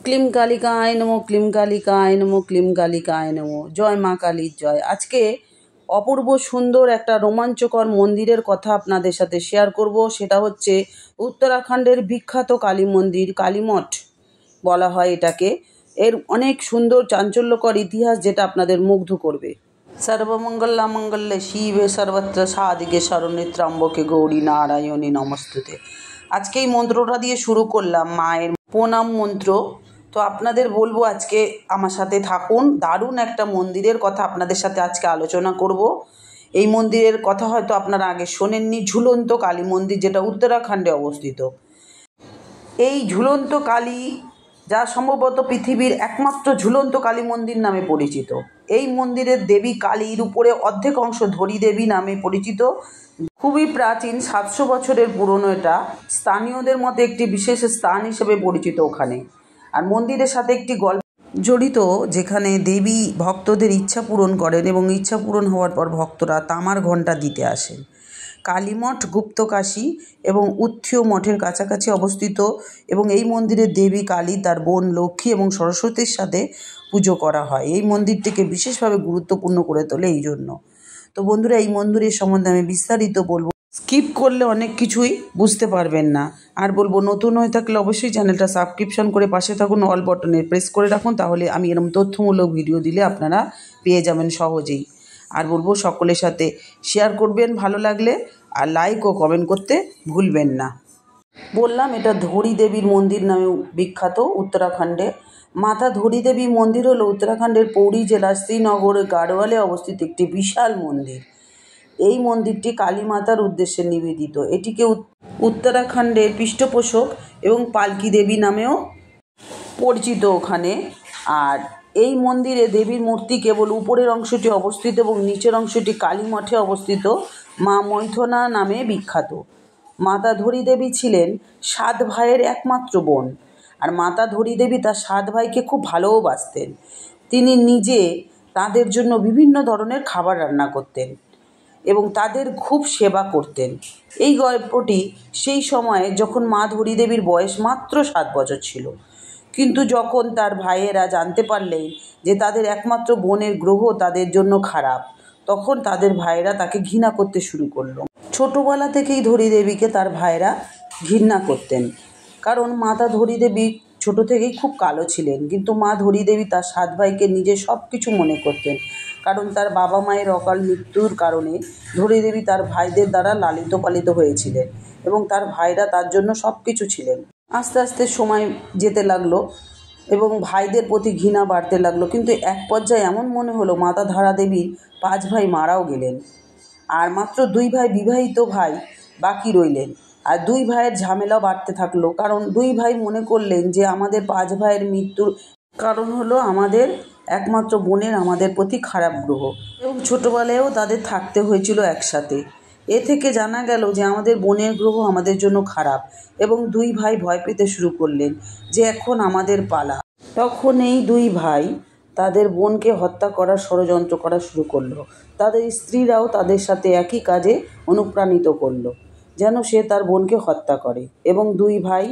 Claim কালিকায় নমো, claim কালিকায় নমো, claim কালিকায় নমো। জয় মা কালীর জয়। আজকে অপূর্ব সুন্দর একটা রোমাঞ্চকর মন্দিরের কথা আপনাদের সাথে শেয়ার করব। সেটা হচ্ছে উত্তরাখণ্ডের বিখ্যাত কালী মন্দির, কালীমঠ বলা হয় এটাকে। এর অনেক সুন্দর চাঞ্চল্যকর ইতিহাস, যেটা আপনাদের মুগ্ধ করবে। সর্বমঙ্গলা মঙ্গলে শিবে সর্বত্র সাধিকে শরণ্যে ত্র্যম্বকে গৌরী নারায়ণী নমস্তুতে। আজকে এই মন্ত্রটা দিয়ে শুরু করলাম, মায়ের প্রণাম মন্ত্র। তো আপনাদের বলবো আজকে আমার সাথে থাকুন। দারুণ একটা মন্দিরের কথা আপনাদের সাথে আজকে আলোচনা করব। এই মন্দিরের কথা হয়তো আপনারা আগে শোনেননি। ঝুলন্ত কালী মন্দির, যেটা উত্তরাখণ্ডে অবস্থিত। এই ঝুলন্ত কালী, যা সম্ভবত পৃথিবীর একমাত্র ঝুলন্ত কালী মন্দির নামে পরিচিত। এই মন্দিরের দেবী কালীর উপরে অর্ধেক অংশ ধরী দেবী নামে পরিচিত। খুবই প্রাচীন, 700 বছরের পুরনো। এটা স্থানীয়দের মতে একটি বিশেষ স্থান হিসেবে পরিচিত ওখানে। আর মন্দিরের সাথে একটি গল্প জড়িত, যেখানে দেবী ভক্তদের ইচ্ছা পূরণ করেন এবং ইচ্ছা পূরণ হওয়ার পর ভক্তরা তামার ঘণ্টা দিতে আসেন। কালীমঠ গুপ্তকাশী এবং উত্থিয় মঠের কাছাকাছি অবস্থিত এবং এই মন্দিরে দেবী কালী, তার বোন লক্ষ্মী এবং সরস্বতীর সাথে পুজো করা হয়। এই মন্দিরটিকে বিশেষভাবে গুরুত্বপূর্ণ করে তোলে এই জন্য। তো বন্ধুরা, এই মন্দিরের সম্বন্ধে আমি বিস্তারিত বলবো। স্কিপ করলে অনেক কিছুই বুঝতে পারবেন না। আর বলবো, নতুন হয়ে থাকলে অবশ্যই চ্যানেলটা সাবস্ক্রিপশন করে পাশে থাকুন, অল বটনে প্রেস করে রাখুন, তাহলে আমি এরকম তথ্যমূলক ভিডিও দিলে আপনারা পেয়ে যাবেন সহজেই। আর বলবো, সকলের সাথে শেয়ার করবেন ভালো লাগলে, আর লাইক ও কমেন্ট করতে ভুলবেন না। বললাম, এটা ধরী দেবীর মন্দির নামে বিখ্যাত উত্তরাখণ্ডে। মাতা ধরী দেবী মন্দির হলো উত্তরাখণ্ডের পৌরী জেলার শ্রীনগরের গাড়োয়ালে অবস্থিত একটি বিশাল মন্দির। এই মন্দিরটি কালী মাতার উদ্দেশ্যে নিবেদিত। এটিকে উত্তরাখণ্ডের পৃষ্ঠপোষক এবং পালকি দেবী নামেও পরিচিত ওখানে। আর এই মন্দিরে দেবীর মূর্তি কেবল উপরের অংশটি অবস্থিত এবং নিচের অংশটি কালী মঠে অবস্থিত মা মৈথনা নামে বিখ্যাত। মাতা ধরী দেবী ছিলেন 7 ভাইয়ের একমাত্র বোন। আর মাতা ধরী দেবী তার 7 ভাইকে খুব ভালোবাসতেন। তিনি নিজে তাদের জন্য বিভিন্ন ধরনের খাবার রান্না করতেন এবং তাদের খুব সেবা করতেন। এই গল্পটি সেই সময়ে যখন মা ধরী দেবীর বয়স মাত্র 7 বছর ছিল। কিন্তু যখন তার ভাইয়েরা জানতে পারলেন যে তাদের একমাত্র বোনের গ্রহ তাদের জন্য খারাপ, তখন তাদের ভাইয়েরা তাকে ঘৃণা করতে শুরু করলো। ছোটোবেলা থেকেই ধরী দেবীকে তার ভাইয়েরা ঘৃণা করতেন, কারণ মাতা ধরী দেবী ছোট থেকেই খুব কালো ছিলেন। কিন্তু মা ধরী দেবী তার 7 ভাইকে নিজে সব কিছু মনে করতেন, কারণ তার বাবা মায়ের অকাল মৃত্যুর কারণে ধরী দেবী তার ভাইদের দ্বারা লালিত পালিত হয়েছিলেন এবং তার ভাইরা তার জন্য সব কিছু ছিলেন। আস্তে আস্তে সময় যেতে লাগলো এবং ভাইদের প্রতি ঘৃণা বাড়তে লাগলো। কিন্তু এক পর্যায়ে এমন মনে হলো মাতা ধারা দেবীর 5 ভাই মারাও গেলেন, আর মাত্র 2 ভাই বিবাহিত ভাই বাকি রইলেন। আর 2 ভাইয়ের ঝামেলাও বাড়তে থাকলো, কারণ 2 ভাই মনে করলেন যে আমাদের 5 ভাইয়ের মৃত্যুর কারণ হলো আমাদের একমাত্র বোনের আমাদের প্রতি খারাপ গ্রহ, এবং ছোটোবেলায়ও তাদের থাকতে হয়েছিল একসাথে। এ থেকে জানা গেল যে আমাদের বোনের গ্রহ আমাদের জন্য খারাপ, এবং 2 ভাই ভয় পেতে শুরু করলেন যে এখন আমাদের পালা। তখন এই 2 ভাই তাদের বোনকে হত্যা করার ষড়যন্ত্র করা শুরু করলো। তাদের স্ত্রীরাও তাদের সাথে একই কাজে অনুপ্রাণিত করলো, যেন সে তার বোনকে হত্যা করে, এবং 2 ভাই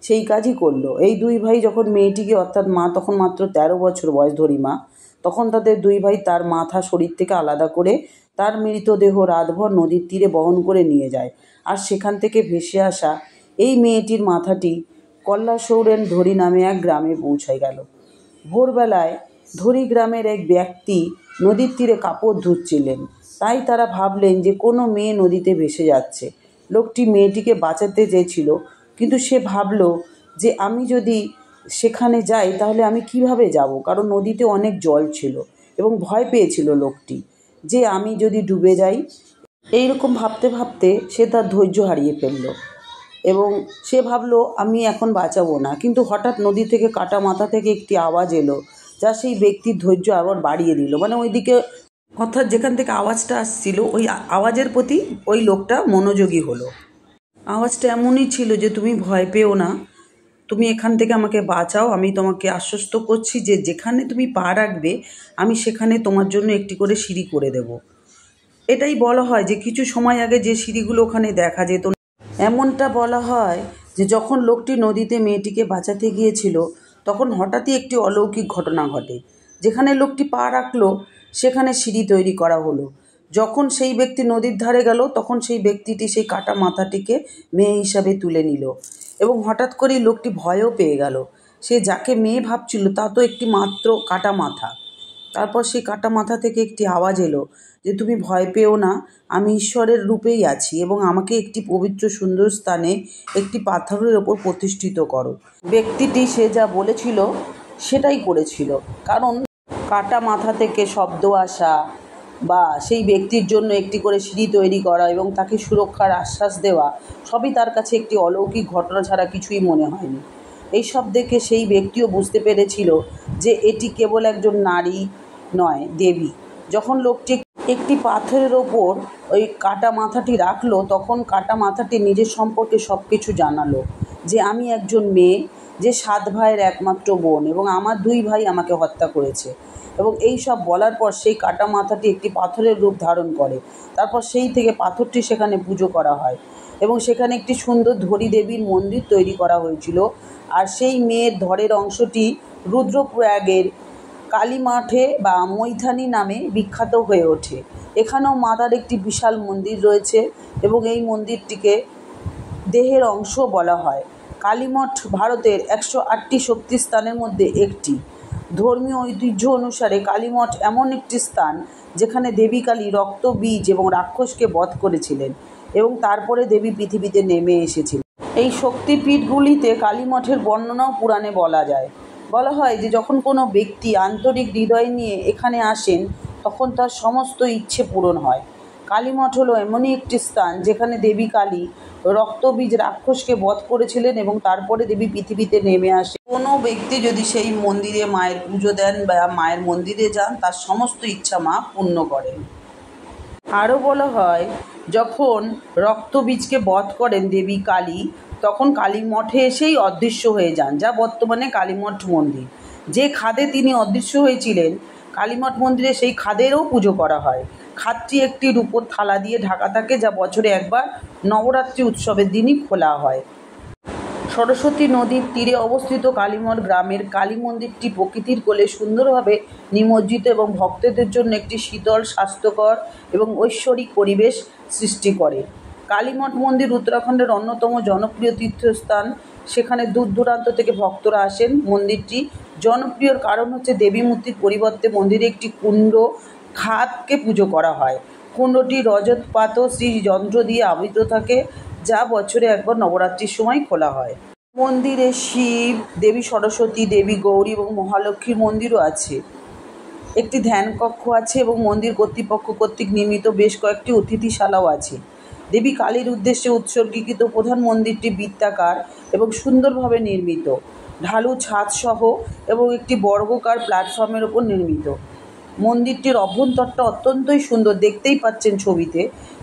সেই কাজই করলো। এই 2 ভাই যখন মেয়েটিকে, অর্থাৎ মা তখন মাত্র 13 বছর বয়স, ধরি মা, তখন তাদের 2 ভাই তার মাথা শরীর থেকে আলাদা করে তার মৃতদেহ রাতভর নদীর তীরে বহন করে নিয়ে যায়। আর সেখান থেকে ভেসে আসা এই মেয়েটির মাথাটি কল্লাসৌরেন ধরি নামে এক গ্রামে পৌঁছায় গেল। ভোরবেলায় ধরি গ্রামের এক ব্যক্তি নদীর তীরে কাপড় ধুচ্ছিলেন। তাই তারা ভাবলেন যে কোনো মেয়ে নদীতে ভেসে যাচ্ছে। লোকটি মেয়েটিকে বাঁচাতে চেয়েছিল, কিন্তু সে ভাবল যে আমি যদি সেখানে যাই তাহলে আমি কিভাবে যাব, কারণ নদীতে অনেক জল ছিল, এবং ভয় পেয়েছিল লোকটি যে আমি যদি ডুবে যাই। এইরকম ভাবতে ভাবতে সে তার ধৈর্য হারিয়ে ফেলল এবং সে ভাবলো আমি এখন বাঁচাবো না। কিন্তু হঠাৎ নদী থেকে কাটা মাথা থেকে একটি আওয়াজ এলো, যা সেই ব্যক্তির ধৈর্য আবার বাড়িয়ে দিল। মানে ওইদিকে, অর্থাৎ যেখান থেকে আওয়াজটা আসছিল ওই আওয়াজের প্রতি ওই লোকটা মনোযোগী হলো। আওয়াজটা এমনই ছিল যে তুমি ভয় পেও না, তুমি এখান থেকে আমাকে বাঁচাও, আমি তোমাকে আশ্বস্ত করছি যে যেখানে তুমি পা রাখবে আমি সেখানে তোমার জন্য একটি করে সিঁড়ি করে দেব। এটাই বলা হয় যে কিছু সময় আগে যে সিঁড়িগুলো ওখানে দেখা যেত, এমনটা বলা হয় যে যখন লোকটি নদীতে মেয়েটিকে বাঁচাতে গিয়েছিল তখন হঠাৎই একটি অলৌকিক ঘটনা ঘটে। যেখানে লোকটি পা রাখলো সেখানে সিঁড়ি তৈরি করা হলো। যখন সেই ব্যক্তি নদীর ধারে গেল তখন সেই ব্যক্তিটি সেই কাটা মাথাটিকে মেয়ে হিসাবে তুলে নিল এবং হঠাৎ করেই লোকটি ভয়ও পেয়ে গেল। সে যাকে মেয়ে ভাবছিল তা তো একটি মাত্র কাটা মাথা। তারপর সেই কাটা মাথা থেকে একটি আওয়াজ এলো যে, তুমি ভয় পেও না, আমি ঈশ্বরের রূপেই আছি এবং আমাকে একটি পবিত্র সুন্দর স্থানে একটি পাথরের ওপর প্রতিষ্ঠিত করো। ব্যক্তিটি সে যা বলেছিল সেটাই করেছিল, কারণ কাটা মাথা থেকে শব্দ আসা বা সেই ব্যক্তির জন্য একটি করে সিঁড়ি তৈরি করা এবং তাকে সুরক্ষার আশ্বাস দেওয়া সবই তার কাছে একটি অলৌকিক ঘটনা ছাড়া কিছুই মনে হয়নি। এইসব দেখে সেই ব্যক্তিও বুঝতে পেরেছিল যে এটি কেবল একজন নারী নয়, দেবী। যখন লোকটি একটি পাথরের ওপর ওই কাটা মাথাটি রাখলো তখন কাটা মাথাটি নিজের সম্পর্কে সব কিছু জানালো, যে আমি একজন মেয়ে, যে 7 ভাইয়ের একমাত্র বোন এবং আমার 2 ভাই আমাকে হত্যা করেছে। এবং এই সব বলার পর সেই কাটা মাথাটি একটি পাথরের রূপ ধারণ করে। তারপর সেই থেকে পাথরটি সেখানে পুজো করা হয় এবং সেখানে একটি সুন্দর ধরী দেবীর মন্দির তৈরি করা হয়েছিল। আর সেই মেয়ের ধরের অংশটি রুদ্রপ্রয়াগের কালী মাঠে বা মৈথানি নামে বিখ্যাত হয়ে ওঠে। এখানেও মাতার একটি বিশাল মন্দির রয়েছে এবং এই মন্দিরটিকে দেহের অংশ বলা হয়। কালীমঠ ভারতের 108টি শক্তিস্থানের মধ্যে একটি। ধর্মীয় ঐতিহ্য অনুসারে কালীমঠ এমন একটি স্থান যেখানে দেবী কালী রক্ত, বীজ এবং রাক্ষসকে বধ করেছিলেন এবং তারপরে দেবী পৃথিবীতে নেমে এসেছিলেন। এই শক্তিপীঠগুলিতে কালীমঠের বর্ণনাও পুরাণে বলা হয় যে যখন কোনো ব্যক্তি আন্তরিক হৃদয় নিয়ে এখানে আসেন তখন তার সমস্ত ইচ্ছে পূরণ হয়। কালীমঠ হলো এমনই একটি স্থান যেখানে দেবী কালী রক্তবীজ রাক্ষসকে বধ করেছিলেন এবং তারপরে দেবী পৃথিবীতে নেমে আসে। কোনো ব্যক্তি যদি সেই মন্দিরে মায়ের পুজো দেন বা মায়ের মন্দিরে যান তার সমস্ত ইচ্ছা মা পূর্ণ করেন। আরও বলা হয় যখন রক্তবীজকে বধ করেন দেবী কালী তখন কালীমঠে এসেই অদৃশ্য হয়ে যান, যা বর্তমানে কালীমঠ মন্দির। যে খাদে তিনি অদৃশ্য হয়েছিলেন কালীমঠ মন্দিরে সেই খাদেরও পুজো করা হয়। খাদটি একটি রূপোর থালা দিয়ে ঢাকা থাকে, যা বছরে একবার নবরাত্রি উৎসবের দিনই খোলা হয়। সরস্বতী নদীর তীরে অবস্থিত কালীমঠ গ্রামের কালী মন্দিরটি প্রকৃতির কোলে সুন্দরভাবে নিমজ্জিত এবং ভক্তদের জন্য একটি শীতল, স্বাস্থ্যকর এবং ঐশ্বরিক পরিবেশ সৃষ্টি করে। কালীমঠ মন্দির উত্তরাখণ্ডের অন্যতম জনপ্রিয় তীর্থস্থান। সেখানে দূর দূরান্ত থেকে ভক্তরা আসেন। মন্দিরটি জনপ্রিয়র কারণ হচ্ছে দেবী মূর্তির পরিবর্তে মন্দিরে একটি কুণ্ড খাদকে পুজো করা হয়। কুণ্ডটি রজতপাত শ্রী যন্ত্র দিয়ে আবৃত থাকে, যা বছরে একবার নবরাত্রির সময় খোলা হয়। মন্দিরে শিব, দেবী সরস্বতী, দেবী গৌরী এবং মহালক্ষ্মীর মন্দিরও আছে। একটি ধ্যান কক্ষ আছে এবং মন্দির কর্তৃপক্ষ কর্তৃক নির্মিত বেশ কয়েকটি অতিথিশালাও আছে। দেবী কালীর উদ্দেশ্যে উৎসর্গীকৃত প্রধান মন্দিরটি বৃত্তাকার এবং সুন্দরভাবে নির্মিত, ঢালু ছাদসহ এবং একটি বর্গাকার প্ল্যাটফর্মের ওপর নির্মিত। মন্দিরটির অভ্যন্তরটা অত্যন্তই সুন্দর, দেখতেই পাচ্ছেন ছবিতে।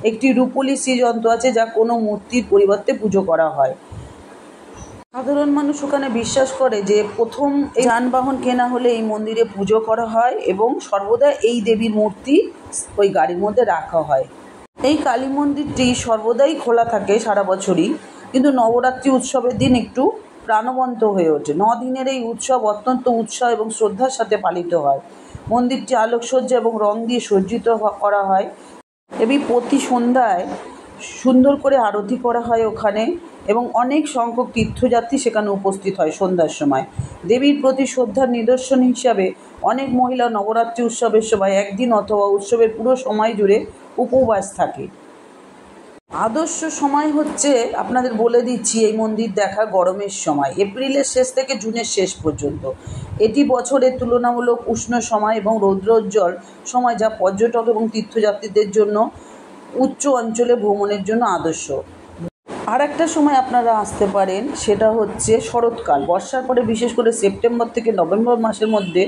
একটি রূপোলি শ্রীযন্ত্র আছে যা কোনো মূর্তির পরিবর্তে পুজো করা হয়। সাধারণ মানুষ ওখানে বিশ্বাস করে যে প্রথম এই যানবাহন কেনা হলে এই মন্দিরে পুজো করা হয় এবং সর্বদা এই দেবীর মূর্তি ওই গাড়ির মধ্যে রাখা হয়। এই কালী মন্দিরটি সর্বদাই খোলা থাকে সারা বছরই, কিন্তু নবরাত্রি উৎসবের দিন একটু প্রাণবন্ত হয়ে ওঠে। 9 দিনের এই উৎসব অত্যন্ত উৎসাহ এবং শ্রদ্ধার সাথে পালিত হয়। মন্দিরটি আলোকসজ্জা এবং রং দিয়ে সজ্জিত করা হয় এবং প্রতি সন্ধ্যায় সুন্দর করে আরতি করা হয় ওখানে এবং অনেক সংখ্যক তীর্থযাত্রী সেখানে উপস্থিত হয় সন্ধ্যার সময়। দেবীর প্রতি শ্রদ্ধার নিদর্শন হিসাবে অনেক মহিলা নবরাত্রি উৎসবের সময় একদিন অথবা উৎসবের পুরো সময় জুড়ে উপবাস থাকে। আদর্শ সময় হচ্ছে আপনাদের বলে দিচ্ছি এই মন্দির দেখা গরমের সময়, এপ্রিলের শেষ থেকে জুনের শেষ পর্যন্ত। এটি বছরের তুলনামূলক উষ্ণ সময় এবং রৌদ্রোজ্জ্বল সময়, যা পর্যটক এবং তীর্থযাত্রীদের জন্য উচ্চ অঞ্চলে ভ্রমণের জন্য আদর্শ। আর একটা সময় আপনারা আসতে পারেন, সেটা হচ্ছে শরৎকাল। বর্ষার পরে বিশেষ করে সেপ্টেম্বর থেকে নভেম্বর মাসের মধ্যে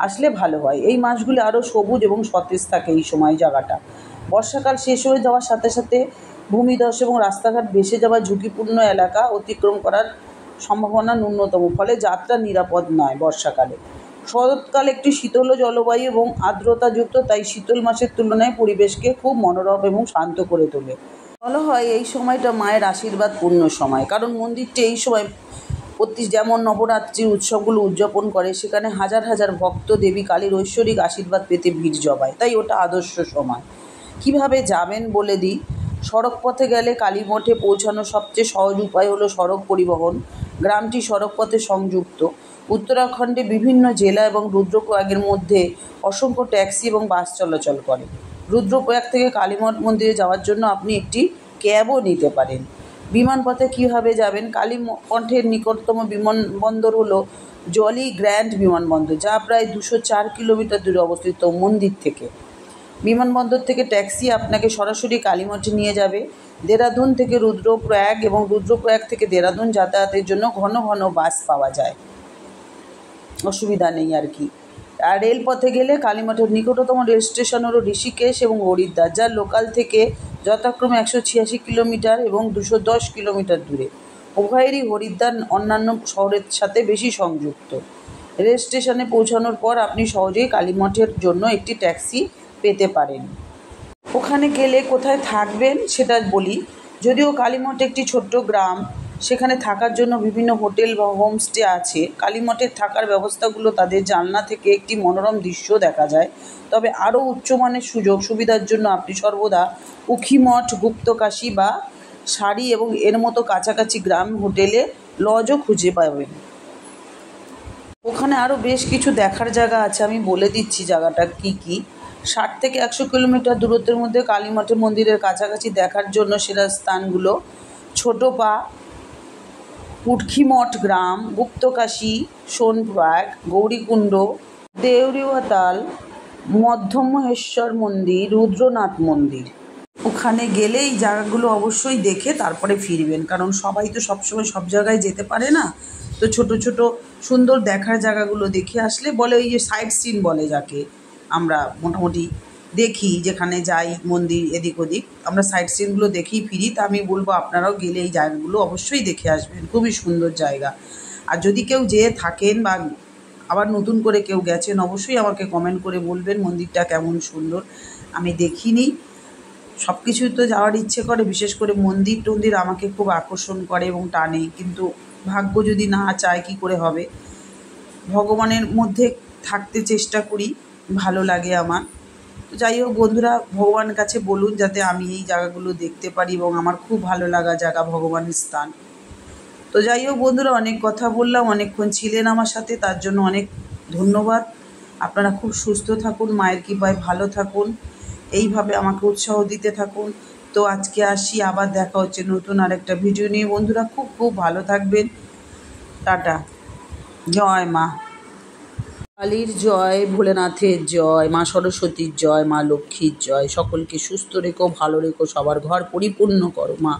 আসলে ভালো হয়। এই মাসগুলি আরও সবুজ এবং সতেজ থাকে এই সময় জায়গাটা। বর্ষাকাল শেষ হয়ে যাওয়ার সাথে সাথে ভূমিধস এবং রাস্তাঘাট ভেসে যাওয়া ঝুঁকিপূর্ণ এলাকা অতিক্রম করার সম্ভাবনা ন্যূনতম, ফলে যাত্রা নিরাপদ নয় বর্ষাকালে। শরৎকাল একটি শীতল জলবায়ু এবং আর্দ্রতাযুক্ত, তাই শীতল মাসের তুলনায় পরিবেশকে খুব মনোরম এবং শান্ত করে তোলে। বলা হয় এই সময়টা মায়ের আশীর্বাদ পূর্ণ সময়, কারণ মন্দিরটি এই সময় যেমন নবরাত্রির উৎসবগুলো উদযাপন করে, সেখানে হাজার হাজার ভক্ত দেবী কালীর ঐশ্বরিক আশীর্বাদ পেতে ভিড় জমায়, তাই ওটা আদর্শ সময়। কিভাবে যাবেন বলে দিই। সড়ক পথে গেলে কালীমঠে পৌঁছানোর সবচেয়ে সহজ উপায় হলো সড়ক পরিবহন। গ্রামটি সড়ক পথে সংযুক্ত। উত্তরাখণ্ডে বিভিন্ন জেলা এবং রুদ্রপ্রয়াগের মধ্যে অসংখ্য ট্যাক্সি এবং বাস চলাচল করে। রুদ্রপ্রয়াগ থেকে কালীমঠ মন্দিরে যাওয়ার জন্য আপনি একটি ক্যাবও নিতে পারেন। বিমানপথে কীভাবে যাবেন? কালীমঠের নিকটতম বিমানবন্দর হলো জলি গ্র্যান্ড বিমানবন্দর, যা প্রায় 204 কিলোমিটার দূরে অবস্থিত মন্দির থেকে। বিমানবন্দর থেকে ট্যাক্সি আপনাকে সরাসরি কালীমঠে নিয়ে যাবে। দেরাদুন থেকে রুদ্রপ্রয়াগ এবং রুদ্রপ্রয়াগ থেকে দেরাদুন যাতায়াতের জন্য ঘন ঘন বাস পাওয়া যায়, অসুবিধা নেই আর কি। আর রেলপথে গেলে কালীমঠের নিকটতম রেল স্টেশন হলো ঋষিকেশ এবং হরিদ্বার, যা লোকাল থেকে যথাক্রমে 186 কিলোমিটার এবং 210 কিলোমিটার দূরে। উভয়েরই হরিদ্বার অন্যান্য শহরের সাথে বেশি সংযুক্ত। রেল স্টেশনে পৌঁছানোর পর আপনি সহজেই কালীমঠের জন্য একটি ট্যাক্সি পেতে পারেন। ওখানে গেলে কোথায় থাকবেন সেটা বলি। যদিও কালীমঠ একটি ছোট্ট গ্রাম, সেখানে থাকার জন্য বিভিন্ন হোটেল বা হোমস্টে আছে। কালীমঠের থাকার ব্যবস্থাগুলো তাদের জানলা থেকে একটি মনোরম দৃশ্য দেখা যায়। তবে আরও উচ্চমানের সুযোগ সুবিধার জন্য আপনি সর্বদা উখিমঠ, গুপ্তকাশী বা সারি এবং এর মতো কাছাকাছি গ্রাম হোটেলে লজও খুঁজে পাবেন। ওখানে আরও বেশ কিছু দেখার জায়গা আছে, আমি বলে দিচ্ছি জায়গাটা কী কী। 60 থেকে 100 কিলোমিটার দূরত্বের মধ্যে কালীমঠের মন্দিরের কাছাকাছি দেখার জন্য সেরা স্থানগুলো ছোটপা, উটখিমঠ গ্রাম, গুপ্তকাশী, সোনপ্রয়াগ, গৌরীকুণ্ড, দেউরিওয়াতাল, মধ্যমহেশ্বর মন্দির, রুদ্রনাথ মন্দির। ওখানে গেলে এই জায়গাগুলো অবশ্যই দেখে তারপরে ফিরবেন, কারণ সবাই তো সবসময় সব জায়গায় যেতে পারে না। তো ছোট ছোট সুন্দর দেখার জায়গাগুলো দেখে আসলে বলে, ওই যে সাইট সিন বলে যাকে আমরা মোটামুটি দেখি, যেখানে যাই মন্দির এদিক ওদিক আমরা সাইট সিনগুলো দেখেই ফিরি। তা আমি বলবো আপনারাও গেলে এই জায়গাগুলো অবশ্যই দেখে আসবেন, খুবই সুন্দর জায়গা। আর যদি কেউ যেয়ে থাকেন বা আবার নতুন করে কেউ গেছেন, অবশ্যই আমাকে কমেন্ট করে বলবেন মন্দিরটা কেমন সুন্দর। আমি দেখিনি, সব কিছুই তো যাওয়ার ইচ্ছে করে, বিশেষ করে মন্দির টন্দির আমাকে খুব আকর্ষণ করে এবং টানে, কিন্তু ভাগ্য যদি না চায় কী করে হবে। ভগবানের মধ্যে থাকতে চেষ্টা করি, ভালো লাগে আমার। তো যাই হোক বন্ধুরা, ভগবানের কাছে বলুন যাতে আমি এই জায়গাগুলো দেখতে পারি, এবং আমার খুব ভালো লাগা জায়গা ভগবানের স্থান। তো যাই হোক বন্ধুরা, অনেক কথা বললাম, অনেকক্ষণ ছিলেন আমার সাথে, তার জন্য অনেক ধন্যবাদ। আপনারা খুব সুস্থ থাকুন, মায়ের কৃপায় ভালো থাকুন, এইভাবে আমাকে উৎসাহ দিতে থাকুন। তো আজকে আসি, আবার দেখা হচ্ছে নতুন আরেকটা ভিডিও নিয়ে। বন্ধুরা খুব খুব ভালো থাকবেন। টাটা। জয় মা কালীর জয়, ভোলেনাথের জয়, মা সরস্বতীর জয়, মা লক্ষ্মীর জয়। সকলকে সুস্থ রেখো, ভালো রেখো, সবার ঘর পরিপূর্ণ করো মা।